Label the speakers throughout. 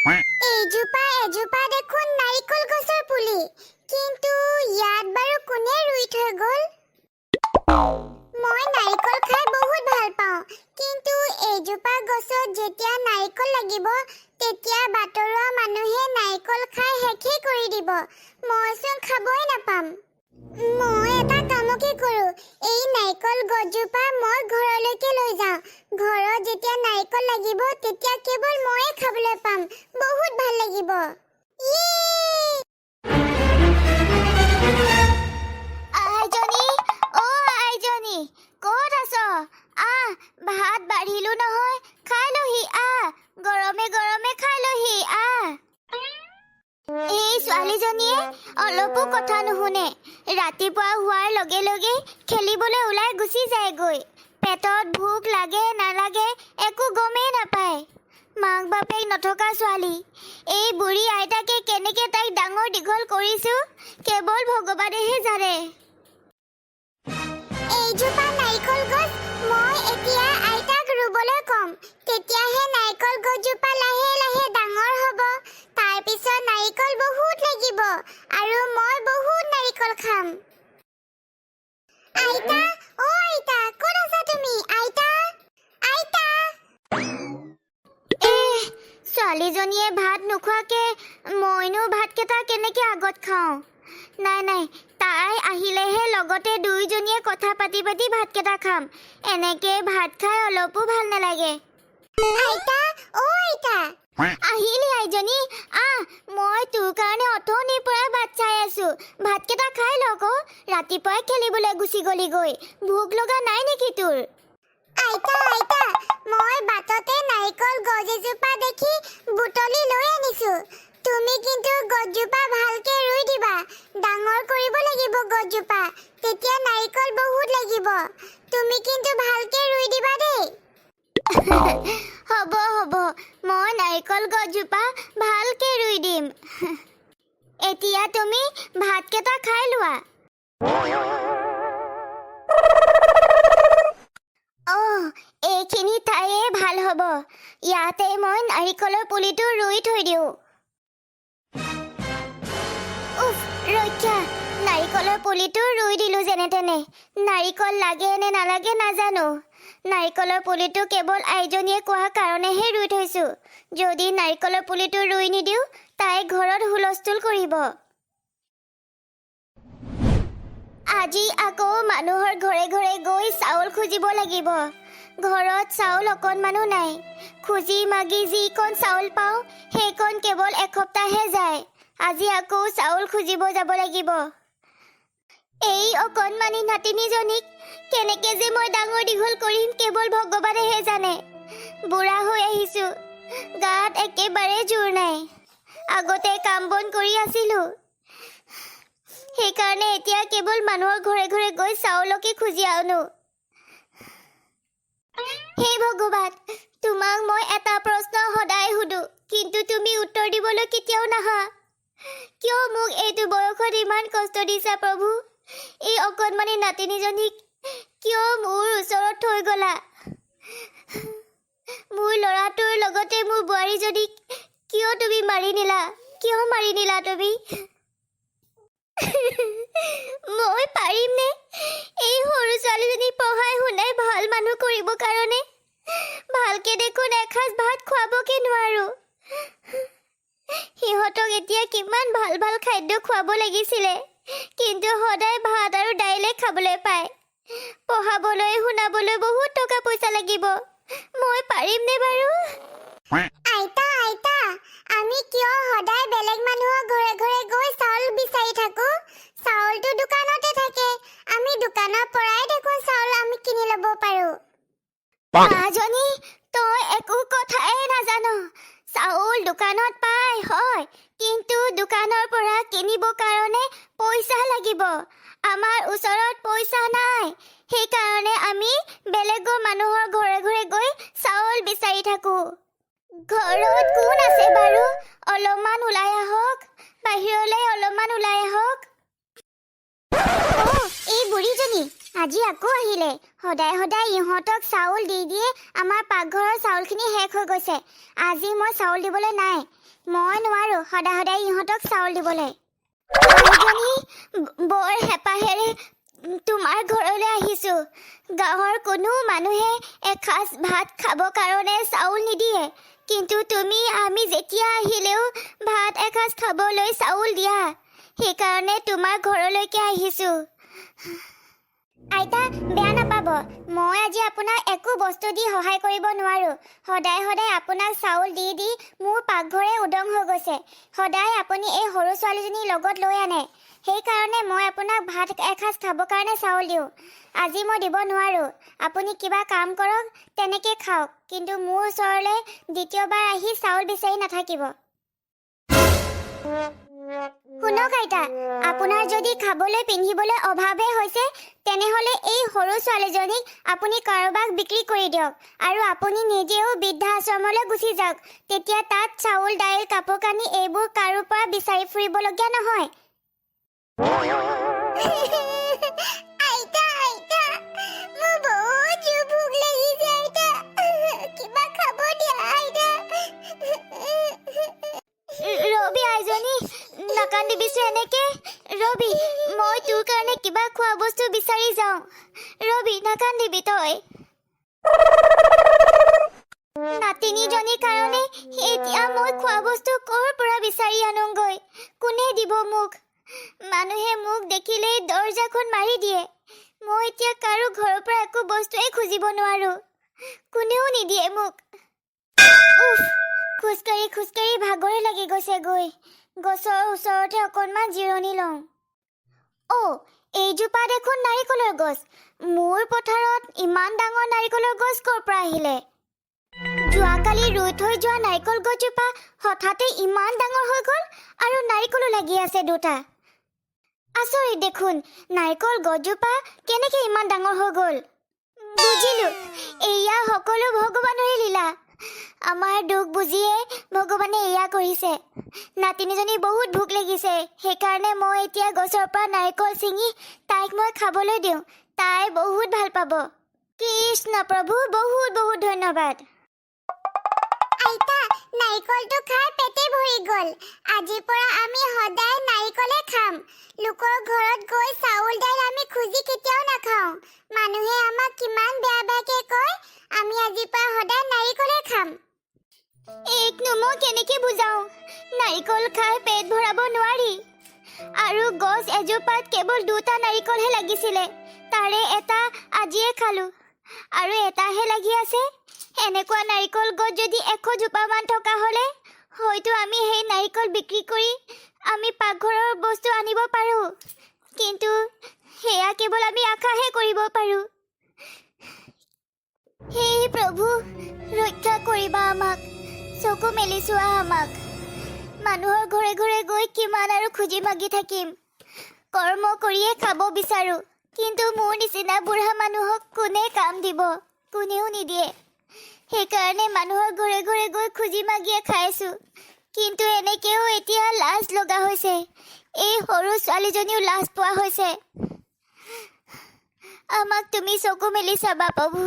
Speaker 1: এইজোপা এজোপা দেখোন নাৰিকল গছৰ পুলি, কিন্তু ইয়াত বাৰু কোনে ৰুই থৈ গ'ল? মই নাৰিকল খাই বহুত ভাল পাওঁ, কিন্তু এইজোপা গছত যেতিয়া নাৰিকল লাগিব তেতিয়া বাটৰুৱা মানুহে নাৰিকল খাই শেষেই কৰি দিব। মইচোন খাবই নাপাম। মই এটা কামকে কৰোঁ, এই নাৰিকল গছজোপা মই ঘৰলৈকে লৈ যাওঁ। ঘৰত যেতিয়া নাৰিকল লাগিব তেতিয়া কেৱল ময়ে খাবলৈ পাম। বহুত ভাল লাগিব। আইজনী, আইজনী, ক'ত আছ? ভাত বাঢ়িলো নহয়, খাই লহি গৰমে গৰমে খাই লহি এই ছোৱালীজনীয়ে অলপো কথা নুশুনে। ৰাতিপুৱা হোৱাৰ লগে লগে খেলিবলৈ ওলাই গুচি যায়গৈ। পেটত ভোক লাগে নালাগে একো গমেই নাপায়। মাক বাপেক নথকা ছোৱালী, এই বুঢ়ী আইতাকে কেনেকে তাইক ডাঙৰ দীঘল কৰিছো কেৱল ভগৱানেহে জানে। এইজোপা নাৰিকল গছ মই এতিয়া আইতাক ৰুবলৈ কম, তেতিয়াহে নাৰিকল গছজোপা লাহে লাহে ডাঙৰ হ'ব। তাৰ পিছত নাৰিকল বহুত লাগিব আৰু মই বহুত নাৰিকল খাম। আইতা, আইতা, ক'ত আছা তুমি? আইতা, আইতা। ছোৱালীজনীয়ে ভাত নোখোৱাকে মইনো ভাতকেইটা কেনেকে আগত খাওঁ? নাই, তাই আহিলেহে লগতে দুয়োজনীয়ে কথা পাতি পাতি ভাতকেইটা খাম। এনেকে ভাত খাই অলপো ভাল নালাগে। আইতা, আইতা। আহিলি আইজনী, মই তোৰ কাৰণে অথনিৰ পৰা ভাত চাই আছো। ভাতকেইটা খাই লওক। ৰাতিপুৱাই খেলিবলৈ গুচি গ'লিগৈ। ভোক লগা নাই নেকি তোৰ? আইতা, মই বাটতে নাৰিকল গছ এজোপা দেখি বুটলি লৈ আনিছো। তুমি কিন্তু গছজোপা ভালকে ৰুই দিবা। ডাঙৰ কৰিব লাগিব গছজোপা, তেতিয়া নাৰিকল বহুত লাগিব। তুমি কিন্তু ভালকে ৰুই দিবা দেই। হ'ব, মই নাৰিকল গছজোপা ভালকে ৰুই দিম। এতিয়া তুমি ভাতকেইটা খাই লোৱা। এইখিনি ঠাইয়ে ভাল হ'ব। ইয়াতে মই নাৰিকলৰ পুলিটো ৰুই থৈ দিওঁ। ৰক্ষা, নাৰিকলৰ পুলিটো ৰুই দিলো যেনে তেনে। নাৰিকল লাগে নে নালাগে নাজানো। নাৰিকলৰ পুলিটো কেৱল আইজনীয়ে কোৱাৰ কাৰণেহে ৰুই থৈছো। যদি নাৰিকলৰ পুলিটো ৰুই নিদিওঁ তাই ঘৰত হুলস্থুল কৰিব। আজি আকৌ মানুহৰ ঘৰে ঘৰে গৈ চাউল খুজিব লাগিব। ঘৰত চাউল অকণমানো নাই। খুজি মাগি যিকণ চাউল পাওঁ সেইকণ কেৱল এসপ্তাহহে যায়। আজি আকৌ চাউল খুজিব যাব লাগিব। এই অকণমানি নাতিনীজনীক কেনেকে যে মই ডাঙৰ দীঘল কৰিম কেৱল ভগৱানেহে জানে। বুঢ়া হৈ আহিছো, গাত একেবাৰে জোৰ নাই। আগতে কাম বন কৰি আছিলো, সেইকাৰণে এতিয়া কেৱল মানুহৰ ঘৰে ঘৰে গৈ চাউলকে খুজি আনো। হে ভগৱান, তোমাক মই এটা প্ৰশ্ন সদায় সুধো, কিন্তু তুমি উত্তৰ দিবলৈ কেতিয়াও নাহা। কিয় মোক এইটো বয়সত ইমান কষ্ট দিছা প্ৰভু? এই অকণমানি নাতিনীজনীক কিয় মোৰ ওচৰত থৈ গলা? মোৰ ল'ৰাটোৰ লগতে মোৰ বোৱাৰীজনীক কিয় তুমি মাৰি নিলা? কিয় মাৰি নিলা তুমি? মই পাৰিমনে এই সৰু ছোৱালীজনীক পঢ়াই শুনাই ভাল মানুহ কৰিব কাৰণে? ভালকে দেখোন এসাঁজ ভাত খুৱাবকে নোৱাৰো। সিহঁতক এতিয়া কিমান ভাল ভাল খাদ্য খুৱাব লাগিছিলে, কিন্তু সদায় ভাত আৰু দাইলে খাবলৈ পায়। পঢ়াবলৈ শুনাবলৈ বহুত টকা পইচা লাগিব। মই পাৰিমনে বাৰু? আইতা, আমি কিয় সদায় বেলেগ মানুহৰ ঘৰে ঘৰে গৈ চাউল বিচাৰি থাকো? চাউলটো দোকানতে থাকে। আমি দোকানৰ পৰাই দেখোন চাউল আমি কিনি ল'ব পাৰো। মাজনী, তই একো কথাই নাজানো। চাউল দোকানত পায় হয়, কিন্তু দোকানৰ পৰা কিনিব কাৰণে পইচা লাগিব। আমাৰ ওচৰত পইচা নাই, সেইকাৰণে আমি বেলেগৰ মানুহৰ ঘৰে ঘৰে গৈ চাউল বিচাৰি থাকো। ঘৰত কোন আছে বাৰু? অলপমান ওলাই আহক, বাহিৰলৈ অলপমান ওলাই আহক। এই বুঢ়ীজনী আজি আকৌ আহিলে সদায় সদায় ইহঁতক চাউল দি দিয়ে আমাৰ পাকঘৰৰ চাউলখিনি শেষ হৈ গৈছে আজি মই চাউল দিবলৈ নাই মই নোৱাৰো সদায় সদায় ইহঁতক চাউল দিবলৈ বুঢ়ীজনী বৰ হেঁপাহেৰে তোমাৰ ঘৰলৈ আহিছো গাঁৱৰ কোনো মানুহে এসাঁজ ভাত খাব কাৰণে চাউল নিদিয়ে কিন্তু তুমি আমি যেতিয়া আহিলেও ভাত এসাঁজ খাবলৈ চাউল দিয়া সেইকাৰণে তোমাৰ ঘৰলৈকে আহিছো আইতা বেয়া নাপাব মই আজি আপোনাক একো বস্তু দি সহায় কৰিব নোৱাৰো সদায় সদায় আপোনাক চাউল দি দি মোৰ পাকঘৰে উদং হৈ গৈছে সদায় আপুনি এই সৰু ছোৱালীজনীৰ লগত লৈ আনে সেইকাৰণে মই আপোনাক ভাত এসাঁজ খাবৰ কাৰণে চাউল দিওঁ আজি মই দিব নোৱাৰো আপুনি কিবা কাম কৰক তেনেকৈ খাওক কিন্তু মোৰ ওচৰলৈ দ্বিতীয়বাৰ আহি চাউল বিচাৰি নাথাকিব শুনক আইতা আপোনাৰ যদি খাবলৈ পিন্ধিবলৈ অভাৱে হৈছে তেনেহ'লে এই সৰু ছোৱালীজনীক আপুনি কাৰোবাক বিক্ৰী কৰি দিয়ক আৰু আপুনি নিজেও বৃদ্ধাশ্ৰমলৈ গুচি যাওক তেতিয়া তাত চাউল দাইল কাপোৰ কানি এইবোৰ কাৰো পৰা বিচাৰি ফুৰিবলগীয়া নহয় আইতা আইতা মোৰ বহুত ভোক লাগিছে আইতা কিবা খাব দিয়া আইতা ৰবি আইজনী নাকান্দিবিছো এনেকে ৰবি মই তোৰ কাৰণে কিবা খোৱা বস্তু বিচাৰি যাওঁ ৰবি নাকান্দিবি তই নাতিনীজনীৰ কাৰণে এতিয়া মই খোৱা বস্তু ক'ৰ পৰা বিচাৰি আনোগৈ কোনে দিব মোক মানুহে মোক দেখিলেই দৰজাখন মাৰি দিয়ে মই এতিয়া কাৰো ঘৰৰ পৰা একো বস্তুৱে খুজিব নোৱাৰো কোনেও নিদিয়ে মোক খোজকাঢ়ি খোজকাঢ়ি ভাগৰে লাগি গৈছে গৈ গছৰ ওচৰতে অকণমান জিৰণি লওঁ এইজোপা দেখোন নাৰিকলৰ গছ মোৰ পথাৰত ইমান ডাঙৰ নাৰিকলৰ গছ ক'ৰ পৰা আহিলে যোৱাকালি ৰুই থৈ যোৱা নাৰিকল গছজোপা হঠাতে ইমান ডাঙৰ হৈ গ'ল আৰু নাৰিকলো লাগি আছে দুটা আচৰিত দেখোন নাৰিকল গছজোপা কেনেকৈ ইমান ডাঙৰ হৈ গ'ল বুজিলো এয়া সকলো ভগৱানৰে লীলা আমাৰ দুখ বুজিয়ে ভগৱানে এয়া কৰিছে নাতিনীজনী বহুত ভোক লাগিছে সেইকাৰণে মই এতিয়া গছৰ পৰা নাৰিকল ছিঙি তাইক মই খাবলৈ দিওঁ তাই বহুত ভাল পাব কৃষ্ণ প্ৰভু বহুত বহুত ধন্যবাদ আইতা নাৰিকলটো খাই পেটে ভৰি গ'ল আজিৰ পৰা আমি সদায় নাৰিকলে খাম লোকৰ ঘৰত গৈ চাউল দাইল আমি খুজি কেতিয়াও নাখাওঁ মানুহে আমাক কিমান বেয়া বেয়াকৈ কয় আমি আজিৰ পৰা সদায় নাৰিকলে খাম একনো মই কেনেকৈ বুজাওঁ নাৰিকল খাই পেট ভৰাব নোৱাৰি আৰু গছ এজোপাত কেৱল দুটা নাৰিকলহে লাগিছিলে তাৰে এটা আজিয়ে খালোঁ আৰু এটাহে লাগি আছে এনেকুৱা নাৰিকল গছ যদি 100 জোপামান থকা হ'লে হয়তো আমি সেই নাৰিকল বিক্ৰী কৰি আমি পাকঘৰৰ বস্তু আনিব পাৰোঁ কিন্তু সেয়া কেৱল আমি আশাহে কৰিব পাৰোঁ হে প্ৰভু ৰক্ষা কৰিবা আমাক চকু মেলি চোৱা আমাক মানুহৰ ঘৰে ঘৰে গৈ কিমান আৰু খুজি মাগি থাকিম কৰ্ম কৰিয়ে খাব বিচাৰোঁ কিন্তু মোৰ নিচিনা বুঢ়া মানুহক কোনে কাম দিব কোনেও নিদিয়ে সেইকাৰণে মানুহৰ ঘৰে ঘৰে গৈ খুজি মাগিয়ে খাইছোঁ কিন্তু এনেকৈও এতিয়া লাজ লগা হৈছে এই সৰু ছোৱালীজনীও লাজ পোৱা হৈছে আমাক তুমি চকু মেলি চাবা প্ৰভু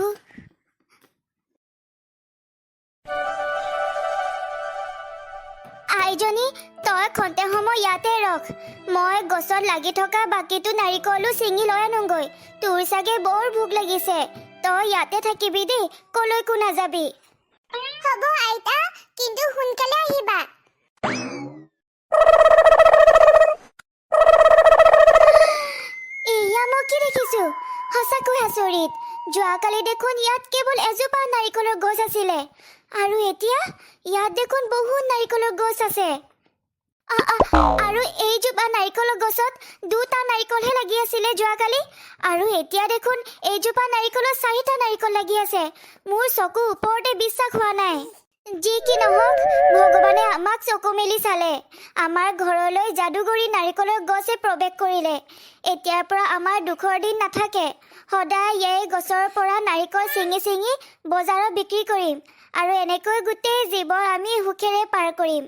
Speaker 1: আইজনী তই খন্তে সময় ইয়াতে ৰখ মই গছত লাগি থকা বাকীটো নাৰিকলো ছিঙি লৈ আনোগৈ তোৰ চাগে বৰ ভোক লাগিছে তই ইয়াতে থাকিবি দেই কলৈকো নাযাবি হ'ব আইতা কিন্তু সোনকালে আহিবা এয়া মই কি দেখিছো সঁচাকৈ আচৰিত যোৱাকালি দেখোন ইয়াত কেৱল এজোপা নাৰিকলৰ গছ আছিলে আৰু এতিয়া ইয়াত দেখোন বহুত নাৰিকলৰ গছ আছে আৰু এইজোপা নাৰিকলৰ গছত দুটা নাৰিকলহে লাগি আছিলে যোৱাকালি আৰু এতিয়া দেখোন এইজোপা নাৰিকলত 4টা নাৰিকল লাগি আছে মোৰ চকু ওপৰতে বিশ্বাস হোৱা নাই যি কি নহওক ভগৱানে আমাক চকু মেলি চালে আমাৰ ঘৰলৈ যাদুগৰী নাৰিকলৰ গছে প্ৰৱেশ কৰিলে এতিয়াৰ পৰা আমাৰ দুখৰ দিন নাথাকে সদায় এই গছৰ পৰা নাৰিকল ছিঙি ছিঙি বজাৰত বিক্ৰী কৰিম আৰু এনেকৈ গোটেই জীৱন আমি সুখেৰে পাৰ কৰিম